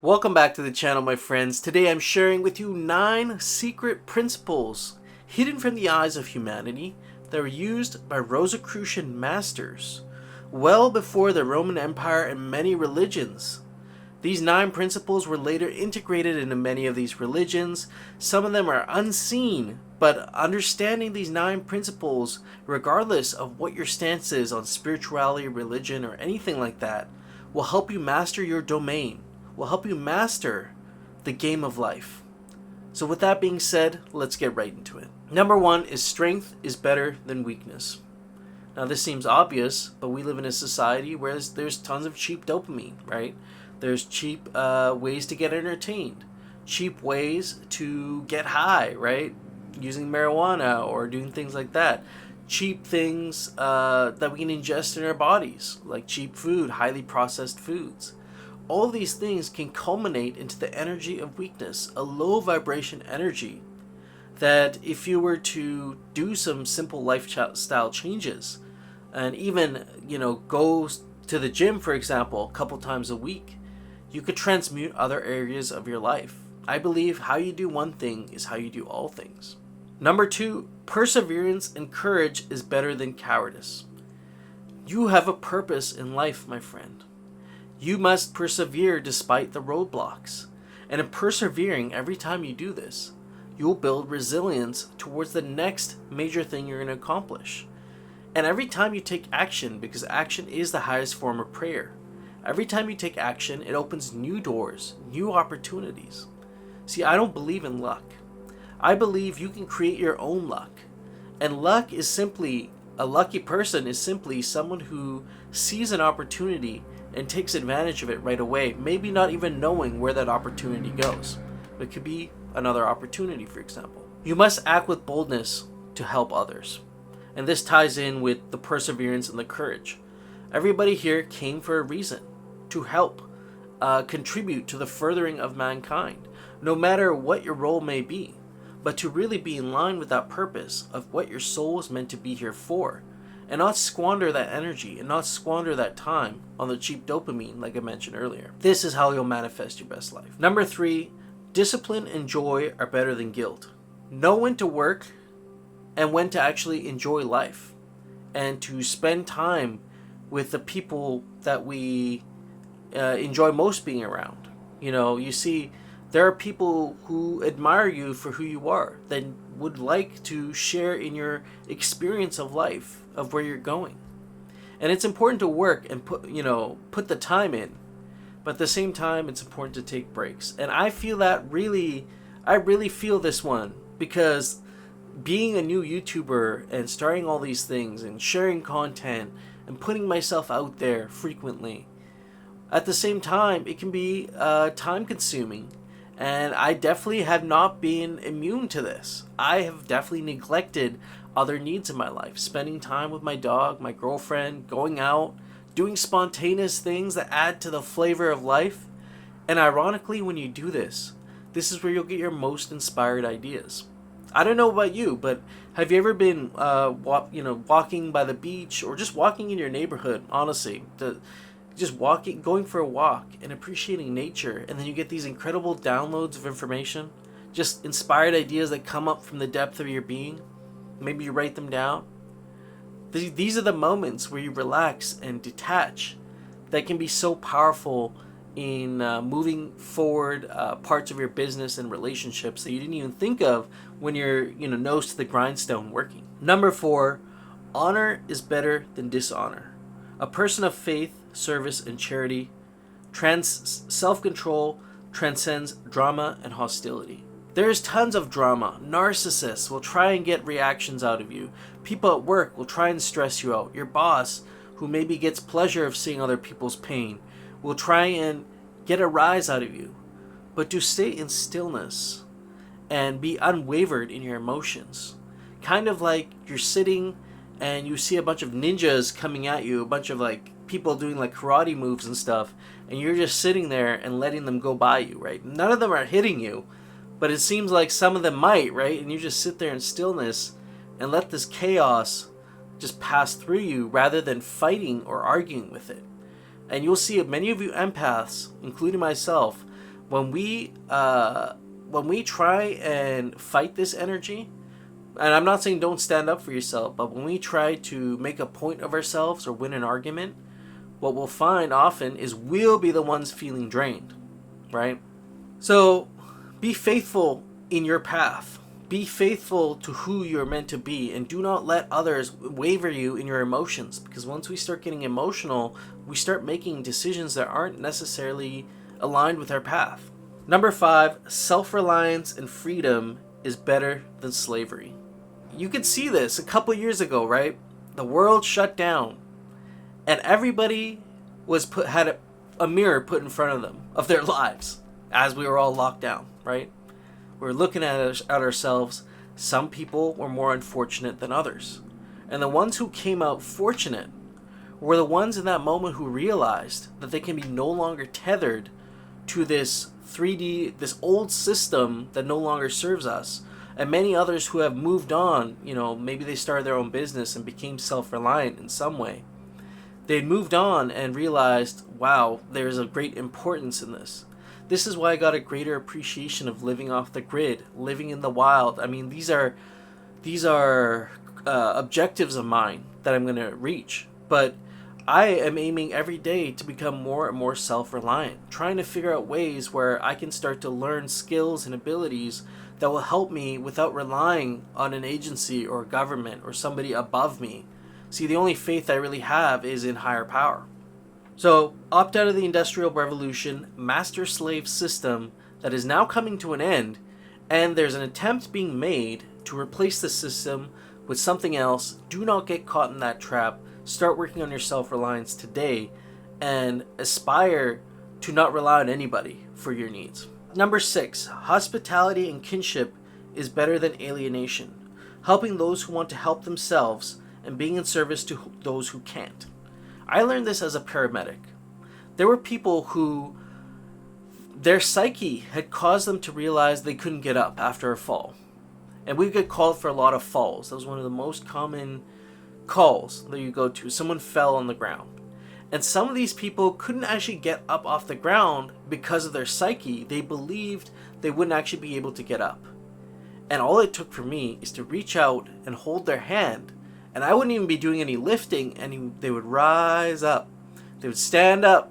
Welcome back to the channel, my friends. Today I'm sharing with you 9 secret principles hidden from the eyes of humanity that were used by Rosicrucian masters well before the Roman Empire and many religions. These 9 principles were later integrated into many of these religions. Some of them are unseen, but understanding these 9 principles, regardless of what your stance is on spirituality, religion, or anything like that, will help you master your domain, will help you master the game of life. So with that being said, let's get right into it. Number 1 is strength is better than weakness. Now this seems obvious, but we live in a society where there's tons of cheap dopamine, right? There's cheap ways to get entertained, cheap ways to get high, right? Using marijuana or doing things like that. Cheap things that we can ingest in our bodies, like cheap food, highly processed foods. All these things can culminate into the energy of weakness, a low vibration energy that if you were to do some simple lifestyle changes and even, go to the gym, for example, a couple times a week, you could transmute other areas of your life. I believe how you do one thing is how you do all things. Number 2, perseverance and courage is better than cowardice. You have a purpose in life, my friend. You must persevere despite the roadblocks. And in persevering, every time you do this, you'll build resilience towards the next major thing you're going to accomplish. And every time you take action, because action is the highest form of prayer, every time you take action, it opens new doors, new opportunities. See, I don't believe in luck. I believe you can create your own luck. And luck is simply, a lucky person is simply someone who sees an opportunity and takes advantage of it right away, maybe not even knowing where that opportunity goes. It could be another opportunity, for example. You must act with boldness to help others. And this ties in with the perseverance and the courage. Everybody here came for a reason, to help, contribute to the furthering of mankind, no matter what your role may be, but to really be in line with that purpose of what your soul is meant to be here for. And not squander that energy and not squander that time on the cheap dopamine like I mentioned earlier. This is how you'll manifest your best life. Number 3, discipline and joy are better than guilt. Know when to work and when to actually enjoy life and to spend time with the people that we enjoy most being around. You see, there are people who admire you for who you are, that would like to share in your experience of life, of where you're going. And it's important to work and put the time in, but at the same time, it's important to take breaks. And I really feel this one, because being a new YouTuber and starting all these things and sharing content and putting myself out there frequently, at the same time, it can be time consuming. And I definitely have not been immune to this. I have definitely neglected other needs in my life. Spending time with my dog, my girlfriend, going out, doing spontaneous things that add to the flavor of life. And ironically, when you do this, this is where you'll get your most inspired ideas. I don't know about you, but have you ever been walking by the beach or just walking in your neighborhood, honestly, just walking, going for a walk and appreciating nature, and then you get these incredible downloads of information, just inspired ideas that come up from the depth of your being. Maybe you write them down. These are the moments where you relax and detach that can be so powerful in moving forward parts of your business and relationships that you didn't even think of when you're nose to the grindstone working. Number 4, honor is better than dishonor. A person of faith, service, and charity, self-control transcends drama and hostility. There's tons of drama. Narcissists will try and get reactions out of you. People at work will try and stress you out. Your boss, who maybe gets pleasure of seeing other people's pain, will try and get a rise out of you. But to stay in stillness and be unwavered in your emotions. Kind of like you're sitting and you see a bunch of ninjas coming at you, a bunch of people doing karate moves and stuff, and you're just sitting there and letting them go by you, right? None of them are hitting you, but it seems like some of them might, right? And you just sit there in stillness and let this chaos just pass through you rather than fighting or arguing with it. And you'll see many of you empaths, including myself, When we try and fight this energy, and I'm not saying don't stand up for yourself, but when we try to make a point of ourselves or win an argument, what we'll find often is we'll be the ones feeling drained, right? So be faithful in your path. Be faithful to who you're meant to be, and do not let others waver you in your emotions, because once we start getting emotional, we start making decisions that aren't necessarily aligned with our path. Number 5, self-reliance and freedom is better than slavery. You could see this a couple years ago, right? The world shut down, and everybody had a mirror put in front of them of their lives as we were all locked down, right? We're looking at ourselves. Some people were more unfortunate than others. And the ones who came out fortunate were the ones in that moment who realized that they can be no longer tethered to this 3D, this old system that no longer serves us. And many others who have moved on, maybe they started their own business and became self-reliant in some way. They moved on and realized, wow, there's a great importance in this. This is why I got a greater appreciation of living off the grid, living in the wild. I mean, these are objectives of mine that I'm going to reach. But I am aiming every day to become more and more self-reliant, trying to figure out ways where I can start to learn skills and abilities that will help me without relying on an agency or a government or somebody above me. See, the only faith I really have is in higher power. So, opt out of the Industrial Revolution master-slave system that is now coming to an end, and there's an attempt being made to replace the system with something else. Do not get caught in that trap. Start working on your self-reliance today, and aspire to not rely on anybody for your needs. Number 6, hospitality and kinship is better than alienation. Helping those who want to help themselves and being in service to those who can't. I learned this as a paramedic. There were people who their psyche had caused them to realize they couldn't get up after a fall. And we get called for a lot of falls. That was one of the most common calls that you go to. Someone fell on the ground. And some of these people couldn't actually get up off the ground because of their psyche. They believed they wouldn't actually be able to get up. And all it took for me is to reach out and hold their hand. And I wouldn't even be doing any lifting, and they would rise up. They would stand up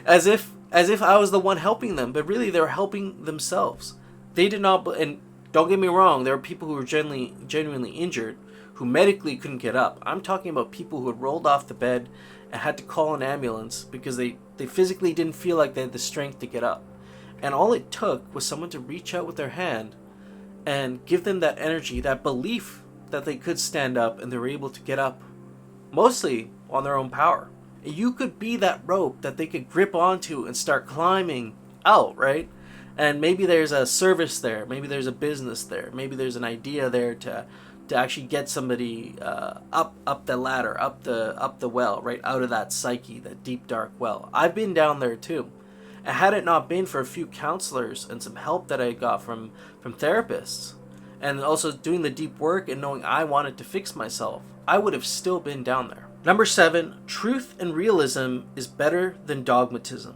as if I was the one helping them, but really they were helping themselves. They did not, and don't get me wrong, there were people who were genuinely injured, who medically couldn't get up. I'm talking about people who had rolled off the bed and had to call an ambulance because they physically didn't feel like they had the strength to get up. And all it took was someone to reach out with their hand and give them that energy, that belief that they could stand up, and they were able to get up mostly on their own power. You could be that rope that they could grip onto and start climbing out, right? And maybe there's a service there, maybe there's a business there, maybe there's an idea there to actually get somebody up the ladder, up the well, right out of that psyche, that deep dark well. I've been down there too. And had it not been for a few counselors and some help that I got from therapists, and also doing the deep work and knowing I wanted to fix myself, I would have still been down there. Number 7, truth and realism is better than dogmatism.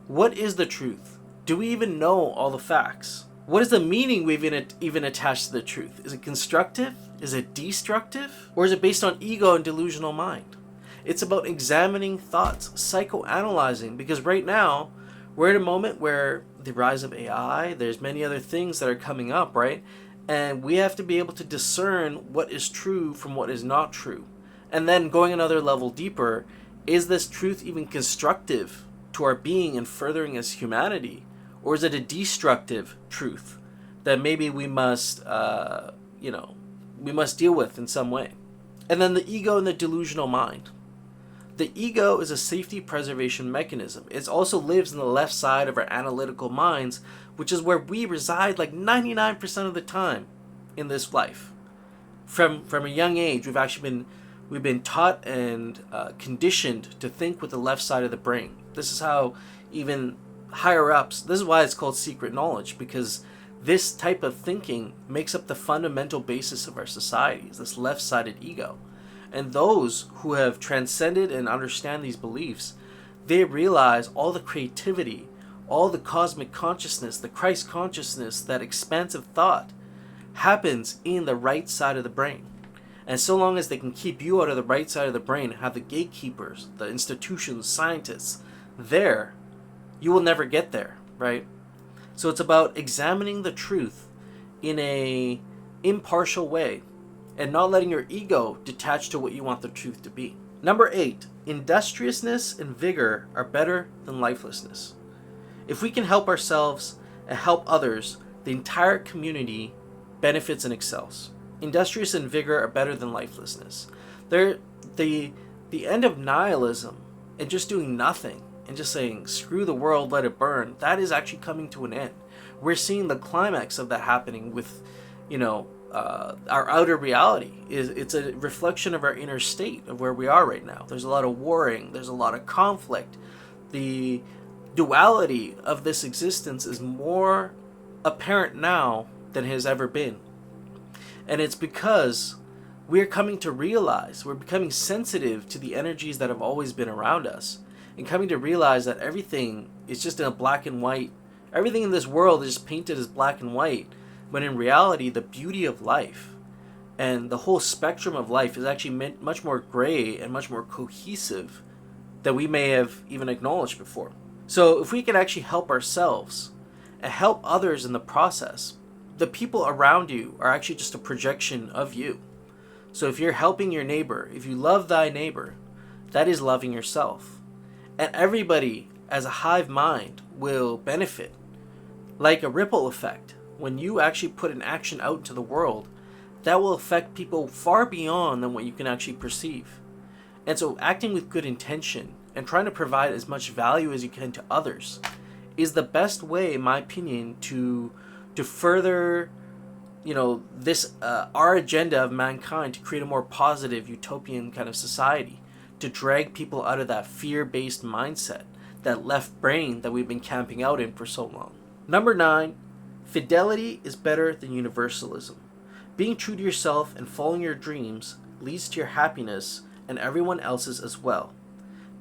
What is the truth? Do we even know all the facts? What is the meaning we've even attached to the truth? Is it constructive? Is it destructive? Or is it based on ego and delusional mind? It's about examining thoughts, psychoanalyzing, because right now we're in a moment where the rise of AI, there's many other things that are coming up, right? And we have to be able to discern what is true from what is not true. And then going another level deeper, is this truth even constructive to our being and furthering as humanity? Or is it a destructive truth that maybe we must, we must deal with in some way? And then the ego and the delusional mind. The ego is a safety preservation mechanism. It also lives in the left side of our analytical minds, which is where we reside like 99% of the time in this life. From a young age, we've been taught and conditioned to think with the left side of the brain. This is how even higher ups, this is why it's called secret knowledge, because this type of thinking makes up the fundamental basis of our society, is this left-sided ego. And those who have transcended and understand these beliefs, they realize all the creativity, all the cosmic consciousness, the Christ consciousness, that expansive thought happens in the right side of the brain. And so long as they can keep you out of the right side of the brain and have the gatekeepers, the institutions, scientists there, you will never get there, right? So it's about examining the truth in a impartial way and not letting your ego detach to what you want the truth to be. Number 8, industriousness and vigor are better than lifelessness. If we can help ourselves and help others, the entire community benefits and excels. Industrious and vigor are better than lifelessness. The end of nihilism and just doing nothing and just saying, screw the world, let it burn, that is actually coming to an end. We're seeing the climax of that happening with, our outer reality. It's a reflection of our inner state of where we are right now. There's a lot of warring, there's a lot of conflict. The duality of this existence is more apparent now than it has ever been. And it's because we're coming to realize, we're becoming sensitive to the energies that have always been around us, and coming to realize that everything is just in a black and white. Everything in this world is painted as black and white, when in reality, the beauty of life and the whole spectrum of life is actually much more gray and much more cohesive than we may have even acknowledged before. So if we can actually help ourselves and help others in the process, the people around you are actually just a projection of you. So if you're helping your neighbor, if you love thy neighbor, that is loving yourself. And everybody as a hive mind will benefit. Like a ripple effect, when you actually put an action out into the world, that will affect people far beyond than what you can actually perceive. And so acting with good intention and trying to provide as much value as you can to others is the best way, in my opinion, to further, this our agenda of mankind, to create a more positive utopian kind of society, to drag people out of that fear-based mindset, that left brain that we've been camping out in for so long. Number 9, fidelity is better than universalism. Being true to yourself and following your dreams leads to your happiness and everyone else's as well.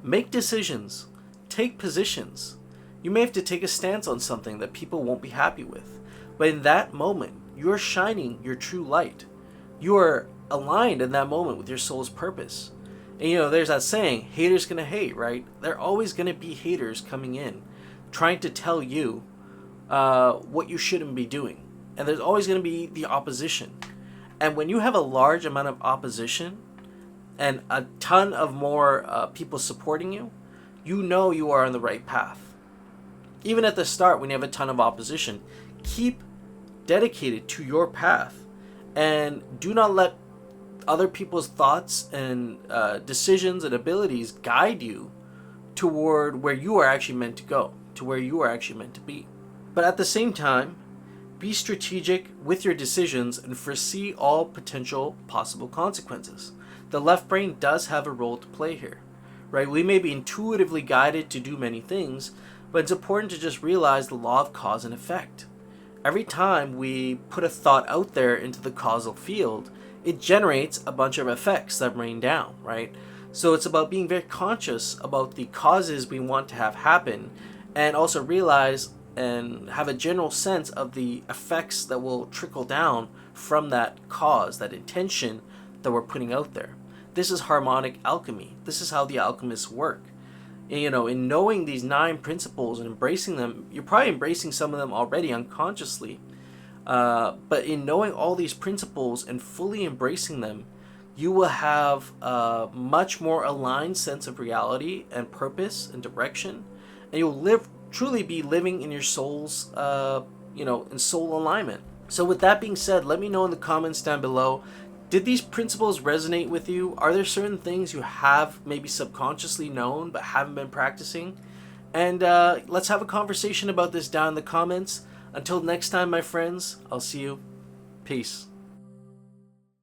Make decisions. Take positions. You may have to take a stance on something that people won't be happy with. But in that moment, you are shining your true light. You are aligned in that moment with your soul's purpose. And there's that saying, haters gonna hate, right? There are always gonna be haters coming in, trying to tell you what you shouldn't be doing. And there's always gonna be the opposition. And when you have a large amount of opposition and a ton of more people supporting you, you are on the right path. Even at the start, when you have a ton of opposition, keep dedicated to your path and do not let other people's thoughts and decisions and abilities guide you toward where you are actually meant to go, to where you are actually meant to be. But at the same time, be strategic with your decisions and foresee all potential possible consequences. The left brain does have a role to play here, right? We may be intuitively guided to do many things, but it's important to just realize the law of cause and effect. Every time we put a thought out there into the causal field, it generates a bunch of effects that rain down, right? So it's about being very conscious about the causes we want to have happen, and also realize and have a general sense of the effects that will trickle down from that cause, that intention that we're putting out there. This is harmonic alchemy. This is how the alchemists work. And, in knowing these 9 principles and embracing them, you're probably embracing some of them already unconsciously. But in knowing all these principles and fully embracing them, you will have a much more aligned sense of reality and purpose and direction, and you'll truly be living in your soul's, in soul alignment. So with that being said, let me know in the comments down below, did these principles resonate with you? Are there certain things you have maybe subconsciously known but haven't been practicing? And let's have a conversation about this down in the comments. Until next time, my friends, I'll see you. Peace.